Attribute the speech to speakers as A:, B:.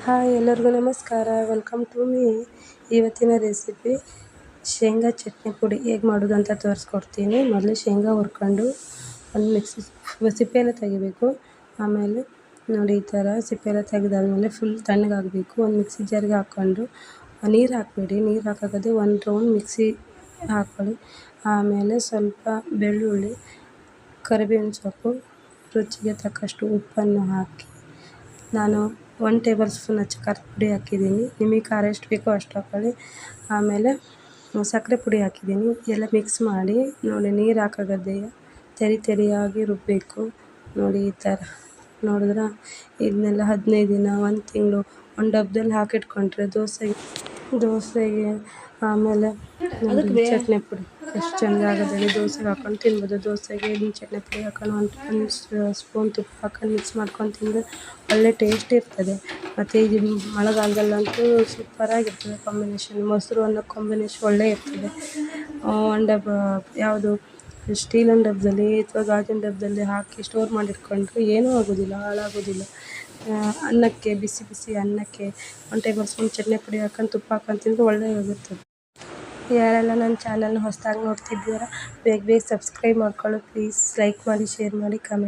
A: Hi ಎಲ್ಲರಿಗೂ ನಮಸ್ಕಾರ, welcome to me. ಇವತ್ತಿನ ರೆಸಿಪಿ ಶೇಂಗಾ ಚಟ್ನಿ ಪುಡಿ ಹೇಗೆ ಮಾಡೋದು ಅಂತ ತೋರಿಸ್ಕೊಡ್ತೀನಿ. ಮೊದಲು ಶೇಂಗಾ ಹುರ್ಕೊಂಡು ಒಂದು ಸಿಪ್ಪೆ ತೆಗಿಬೇಕು. ಆಮೇಲೆ ನೋಡಿ ಈ ಥರ ಸಿಪ್ಪೆ ಎಲ್ಲ ತೆಗೆದಾದ್ಮೇಲೆ ಫುಲ್ ತಣ್ಣಗಾಗಬೇಕು. ಒಂದು ಮಿಕ್ಸಿ ಜಾರ್ಗೆ ಹಾಕ್ಕೊಂಡು ನೀರು ಹಾಕಬೇಡಿ, ನೀರು ಹಾಕೋದೇ ಒಂದು ರೌಂಡ್ ಮಿಕ್ಸಿ ಹಾಕ್ಕೊಳ್ಳಿ. ಆಮೇಲೆ ಸ್ವಲ್ಪ ಬೆಳ್ಳುಳ್ಳಿ, ಕರಿಬೇವಿನ ಸೊಪ್ಪು, ರುಚಿಗೆ ತಕ್ಕಷ್ಟು ಉಪ್ಪನ್ನು ಹಾಕಿ ನಾನು 1 ಟೇಬಲ್ ಸ್ಪೂನ್ ಖಾರದ ಪುಡಿ ಹಾಕಿದ್ದೀನಿ. ನಿಮಗೆ ಖಾರ ಎಷ್ಟು ಬೇಕೋ ಅಷ್ಟು ಹಾಕ್ಕೊಳ್ಳಿ. ಆಮೇಲೆ ಸಕ್ಕರೆ ಪುಡಿ ಹಾಕಿದ್ದೀನಿ. ಎಲ್ಲ ಮಿಕ್ಸ್ ಮಾಡಿ ನೋಡಿ ನೀರು ಹಾಕೋದೇ ತೆರಿಯಾಗಿ ರುಬ್ಬಬೇಕು. ನೋಡಿ ಈ ಥರ ನೋಡಿದ್ರೆ ಇದನ್ನೆಲ್ಲ 15 ದಿನ, 1 ತಿಂಗಳು ಒಂದು ಡಬ್ಬದಲ್ಲಿ ಹಾಕಿಟ್ಕೊಂಡ್ರೆ ದೋಸೆಗೆ ಆಮೇಲೆ ಚಟ್ನಿ ಪುಡಿ ಎಷ್ಟು ಚೆಂದ ಆಗೋದಲ್ಲಿ ದೋಸೆಗೆ ಹಾಕ್ಕೊಂಡು ತಿನ್ಬೋದು. ದೋಸೆಗೆ ಚಟ್ನಿ ಪುಡಿ ಹಾಕೊಂಡು ಒಂದು ಸ್ಪೂನ್ ತುಪ್ಪ ಹಾಕೊಂಡು ಮಿಕ್ಸ್ ಮಾಡ್ಕೊಂಡು ತಿಂದರೆ ಒಳ್ಳೆ ಟೇಸ್ಟ್ ಇರ್ತದೆ. ಮತ್ತು ಇದು ಮಳೆಗಾಲದಲ್ಲಂತೂ ಸೂಪರಾಗಿರ್ತದೆ ಕಾಂಬಿನೇಷನ್. ಮೊಸರು ಅನ್ನೋ ಕಾಂಬಿನೇಷನ್ ಒಳ್ಳೆ ಇರ್ತದೆ. ಒಂದು ಡಬ್ಬ ಯಾವುದು ಸ್ಟೀಲಿನ ಡಬ್ಬದಲ್ಲಿ ಅಥವಾ ಗಾಜಿನ ಡಬ್ಬದಲ್ಲಿ ಹಾಕಿ ಸ್ಟೋರ್ ಮಾಡಿಟ್ಕೊಂಡ್ರೆ ಏನೂ ಆಗೋದಿಲ್ಲ, ಹಾಳಾಗೋದಿಲ್ಲ. ಅನ್ನಕ್ಕೆ ಬಿಸಿ ಅನ್ನಕ್ಕೆ 1 ಟೇಬಲ್ ಸ್ಪೂನ್ ಚಟ್ನಿ ಪುಡಿ ಹಾಕೊಂಡು ತುಪ್ಪ ಹಾಕೊಂಡು ತಿಂದರೆ ಒಳ್ಳೆಯದಾಗಿರ್ತದೆ. ಯಾರೆಲ್ಲ ನನ್ನ ಚಾನಲ್ನ ಹೊಸದಾಗಿ ನೋಡ್ತಿದ್ದೀರಾ ಬೇಗ ಸಬ್ಸ್ಕ್ರೈಬ್ ಮಾಡ್ಕೊಳ್ಳಿ ಪ್ಲೀಸ್. ಲೈಕ್ ಮಾಡಿ, ಶೇರ್ ಮಾಡಿ, ಕಮೆಂಟ್